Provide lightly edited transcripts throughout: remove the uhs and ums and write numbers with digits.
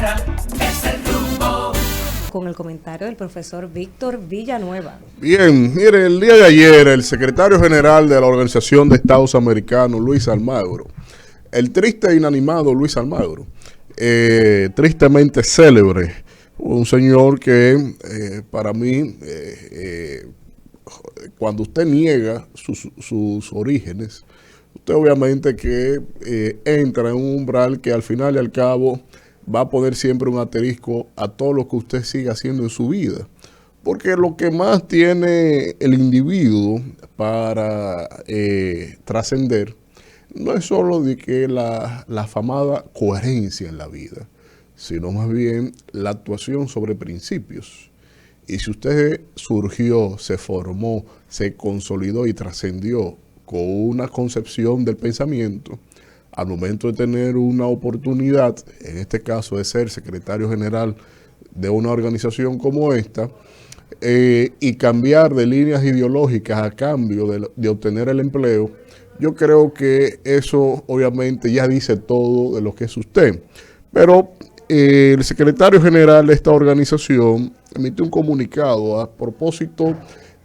clara, es el rumbo. Con el comentario del profesor Víctor Villanueva. Bien, mire, el día de ayer el secretario general de la Organización de Estados Americanos, Luis Almagro, el triste e inanimado Luis Almagro, tristemente célebre, un señor que para mí, cuando usted niega sus orígenes, usted obviamente que entra en un umbral que al final y al cabo va a poner siempre un asterisco a todo lo que usted siga haciendo en su vida. Porque lo que más tiene el individuo para trascender no es solo de que la afamada coherencia en la vida, sino más bien la actuación sobre principios. Y si usted surgió, se formó, se consolidó y trascendió con una concepción del pensamiento, al momento de tener una oportunidad, en este caso de ser secretario general de una organización como esta, y cambiar de líneas ideológicas a cambio de obtener el empleo, yo creo que eso obviamente ya dice todo de lo que es usted. Pero el secretario general de esta organización emitió un comunicado a propósito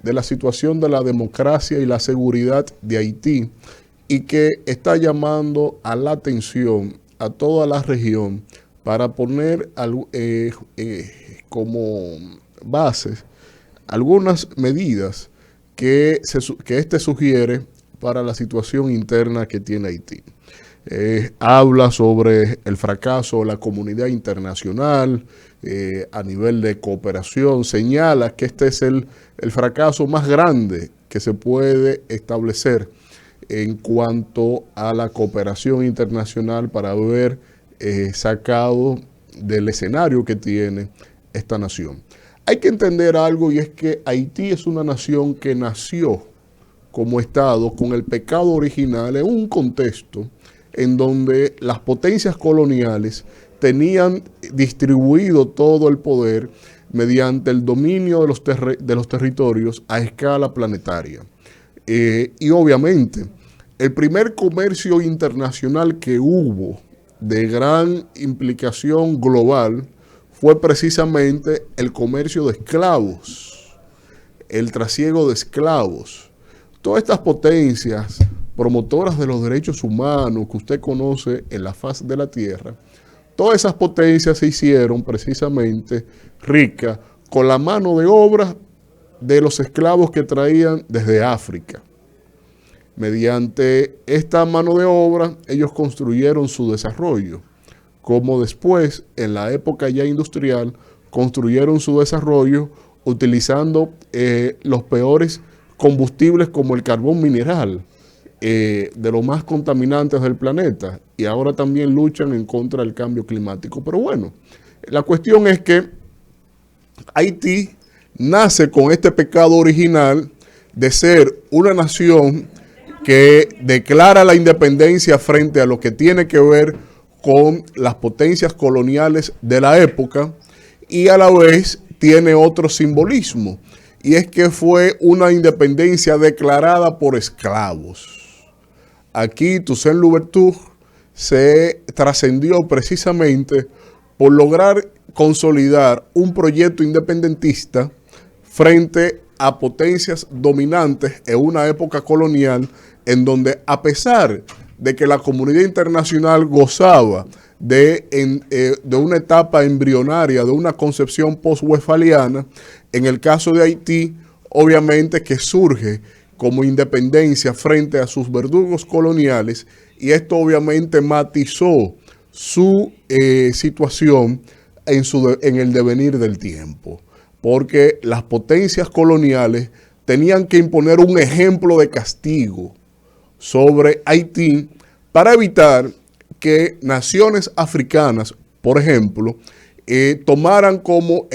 de la situación de la democracia y la seguridad de Haití, y que está llamando a la atención a toda la región para poner como bases algunas medidas que este sugiere para la situación interna que tiene Haití. Habla sobre el fracaso de la comunidad internacional a nivel de cooperación, señala que este es el fracaso más grande que se puede establecer en cuanto a la cooperación internacional para haber sacado del escenario que tiene esta nación. Hay que entender algo, y es que Haití es una nación que nació como Estado con el pecado original en un contexto en donde las potencias coloniales tenían distribuido todo el poder mediante el dominio de los territorios a escala planetaria. Y obviamente, el primer comercio internacional que hubo de gran implicación global fue precisamente el comercio de esclavos, el trasiego de esclavos. Todas estas potencias promotoras de los derechos humanos que usted conoce en la faz de la tierra, todas esas potencias se hicieron precisamente ricas con la mano de obra de los esclavos que traían desde África. Mediante esta mano de obra, ellos construyeron su desarrollo, como después, en la época ya industrial, construyeron su desarrollo utilizando los peores combustibles como el carbón mineral, de los más contaminantes del planeta, y ahora también luchan en contra del cambio climático. Pero bueno, la cuestión es que Haití nace con este pecado original de ser una nación que declara la independencia frente a lo que tiene que ver con las potencias coloniales de la época, y a la vez tiene otro simbolismo, y es que fue una independencia declarada por esclavos. Aquí Toussaint Louverture se trascendió precisamente por lograr consolidar un proyecto independentista frente a potencias dominantes en una época colonial en donde, a pesar de que la comunidad internacional gozaba de una etapa embrionaria, de una concepción post-westfaliana, en el caso de Haití, obviamente que surge como independencia frente a sus verdugos coloniales, y esto obviamente matizó su situación en el devenir del tiempo, porque las potencias coloniales tenían que imponer un ejemplo de castigo sobre Haití para evitar que naciones africanas, por ejemplo, tomaran como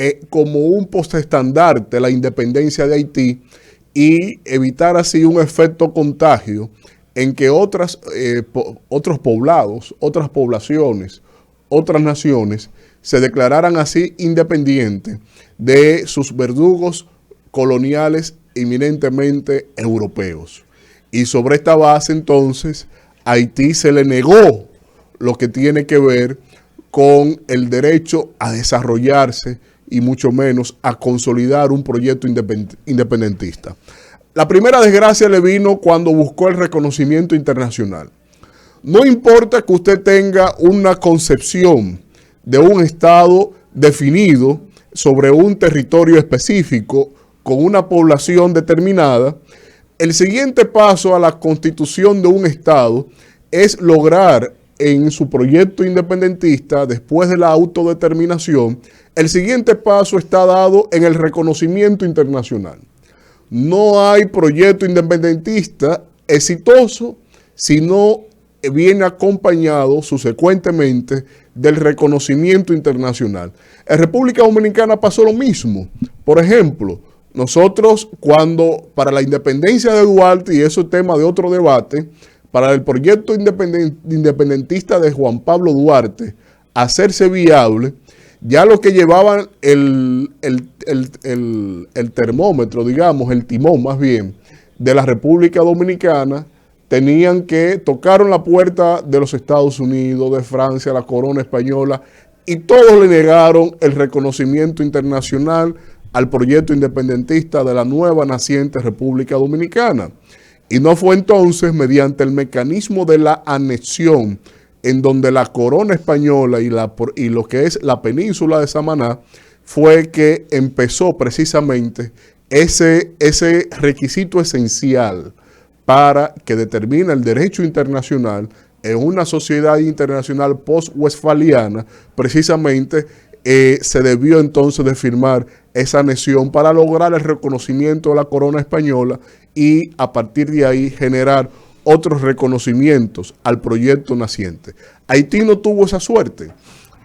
un postestandarte la independencia de Haití y evitar así un efecto contagio en que otros poblados, otras poblaciones, otras naciones se declararan así independientes de sus verdugos coloniales eminentemente europeos. Y sobre esta base, entonces, a Haití se le negó lo que tiene que ver con el derecho a desarrollarse y mucho menos a consolidar un proyecto independentista. La primera desgracia le vino cuando buscó el reconocimiento internacional. No importa que usted tenga una concepción de un Estado definido sobre un territorio específico con una población determinada, el siguiente paso a la constitución de un Estado es lograr en su proyecto independentista, después de la autodeterminación, el siguiente paso está dado en el reconocimiento internacional. No hay proyecto independentista exitoso si no viene acompañado subsecuentemente del reconocimiento internacional. En República Dominicana pasó lo mismo. Por ejemplo, nosotros cuando para la independencia de Duarte, y eso es tema de otro debate, para el proyecto independentista de Juan Pablo Duarte hacerse viable, ya lo que llevaban el termómetro, digamos, el timón más bien, de la República Dominicana, tocaron la puerta de los Estados Unidos, de Francia, la corona española, y todos le negaron el reconocimiento internacional al proyecto independentista de la nueva naciente República Dominicana. Y no fue entonces mediante el mecanismo de la anexión, en donde la corona española y lo que es la península de Samaná, fue que empezó precisamente ese requisito esencial para que determine el derecho internacional en una sociedad internacional post-westfaliana. Precisamente se debió entonces de firmar esa anexión para lograr el reconocimiento de la corona española y a partir de ahí generar otros reconocimientos al proyecto naciente. Haití no tuvo esa suerte.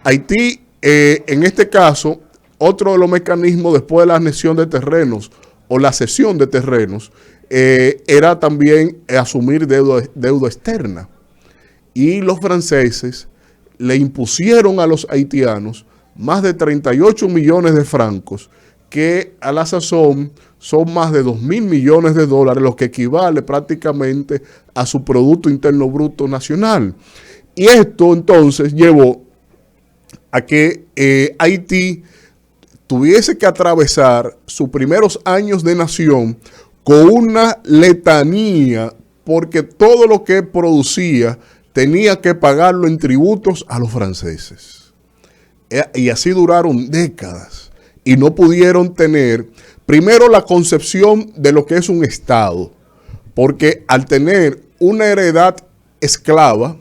Haití, en este caso, otro de los mecanismos después de la anexión de terrenos o la cesión de terrenos, era también asumir deuda externa. Y los franceses le impusieron a los haitianos más de 38 millones de francos, que a la sazón son más de 2.000 millones de dólares, lo que equivale prácticamente a su Producto Interno Bruto nacional. Y esto entonces llevó a que Haití tuviese que atravesar sus primeros años de nación con una letanía, porque todo lo que producía tenía que pagarlo en tributos a los franceses. Y así duraron décadas y no pudieron tener, primero, la concepción de lo que es un Estado, porque al tener una heredad esclava,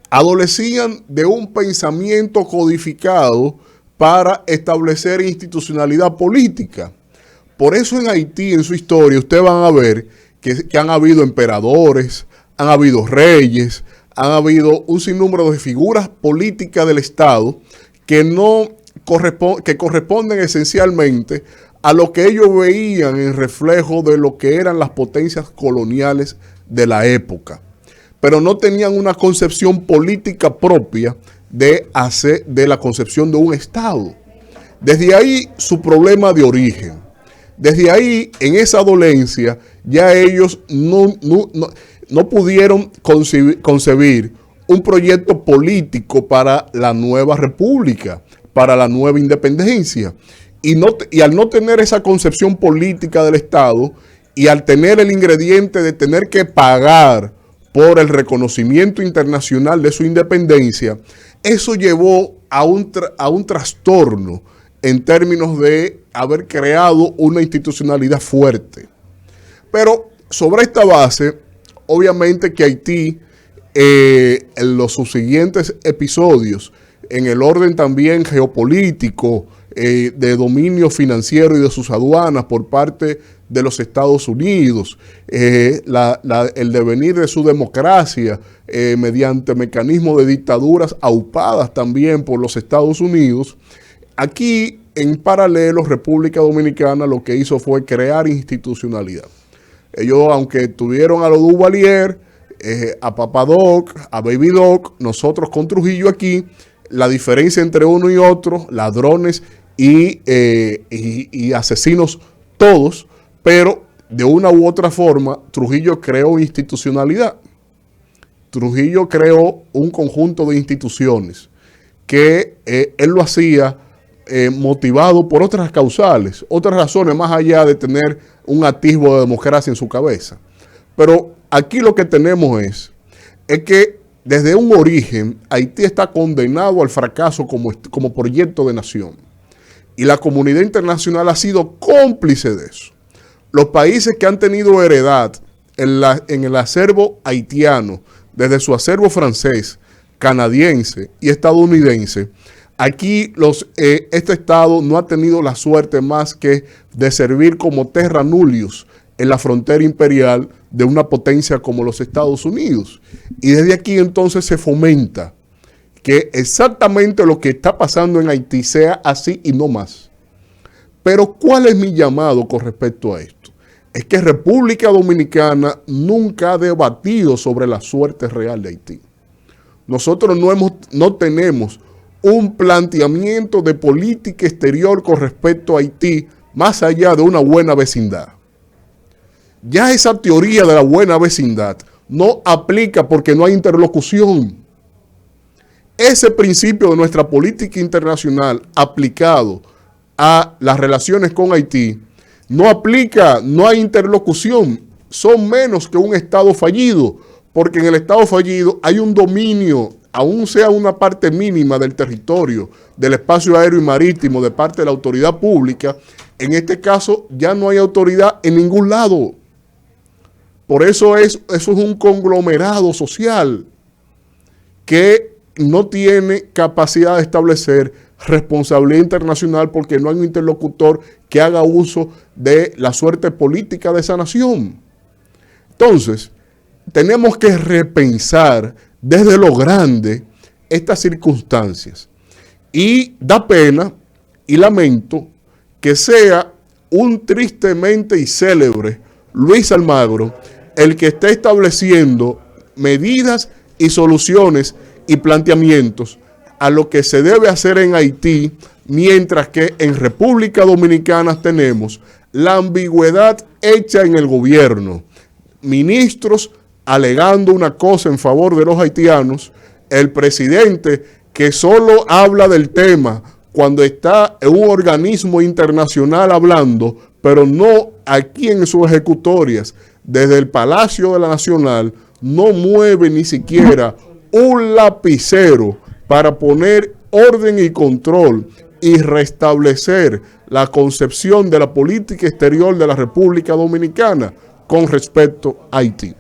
adolecían de un pensamiento codificado para establecer institucionalidad política. Por eso en Haití, en su historia, ustedes van a ver que han habido emperadores, han habido reyes, han habido un sinnúmero de figuras políticas del Estado que corresponden esencialmente a lo que ellos veían en reflejo de lo que eran las potencias coloniales de la época. Pero no tenían una concepción política propia de la concepción de un Estado. Desde ahí su problema de origen. Desde ahí, en esa dolencia, ya ellos no pudieron concebir un proyecto político para la nueva república, para la nueva independencia. Y al no tener esa concepción política del Estado y al tener el ingrediente de tener que pagar por el reconocimiento internacional de su independencia, eso llevó a un trastorno en términos de haber creado una institucionalidad fuerte. Pero sobre esta base, obviamente que Haití, en los subsiguientes episodios, en el orden también geopolítico, de dominio financiero y de sus aduanas por parte de los Estados Unidos, el devenir de su democracia mediante mecanismos de dictaduras aupadas también por los Estados Unidos. Aquí, en paralelo, República Dominicana lo que hizo fue crear institucionalidad. Ellos, aunque tuvieron a los Duvalier, a Papa Doc, a Baby Doc, nosotros con Trujillo aquí, la diferencia entre uno y otro, ladrones y asesinos todos, pero de una u otra forma, Trujillo creó institucionalidad. Trujillo creó un conjunto de instituciones que él lo hacía motivado por otras causales, otras razones más allá de tener un atisbo de democracia en su cabeza. Pero aquí lo que tenemos es que desde un origen Haití está condenado al fracaso como proyecto de nación. Y la comunidad internacional ha sido cómplice de eso. Los países que han tenido heredad en el acervo haitiano, desde su acervo francés, canadiense y estadounidense, aquí este Estado no ha tenido la suerte más que de servir como terra nullius en la frontera imperial de una potencia como los Estados Unidos. Y desde aquí entonces se fomenta que exactamente lo que está pasando en Haití sea así y no más. Pero ¿cuál es mi llamado con respecto a esto? Es que República Dominicana nunca ha debatido sobre la suerte real de Haití. Nosotros no tenemos un planteamiento de política exterior con respecto a Haití más allá de una buena vecindad. Ya esa teoría de la buena vecindad no aplica porque no hay interlocución. Ese principio de nuestra política internacional aplicado a las relaciones con Haití no aplica, no hay interlocución. Son menos que un Estado fallido, porque en el Estado fallido hay un dominio, aún sea una parte mínima del territorio, del espacio aéreo y marítimo de parte de la autoridad pública. En este caso ya no hay autoridad en ningún lado. Por eso eso es un conglomerado social que no tiene capacidad de establecer responsabilidad internacional porque no hay un interlocutor que haga uso de la suerte política de esa nación. Entonces, tenemos que repensar desde lo grande estas circunstancias. Y da pena y lamento que sea un tristemente y célebre Luis Almagro el que está estableciendo medidas y soluciones y planteamientos a lo que se debe hacer en Haití, mientras que en República Dominicana tenemos la ambigüedad hecha en el gobierno. Ministros alegando una cosa en favor de los haitianos, el presidente que solo habla del tema cuando está en un organismo internacional hablando, pero no aquí en sus ejecutorias, desde el Palacio de la Nacional, no mueve ni siquiera un lapicero para poner orden y control y restablecer la concepción de la política exterior de la República Dominicana con respecto a Haití.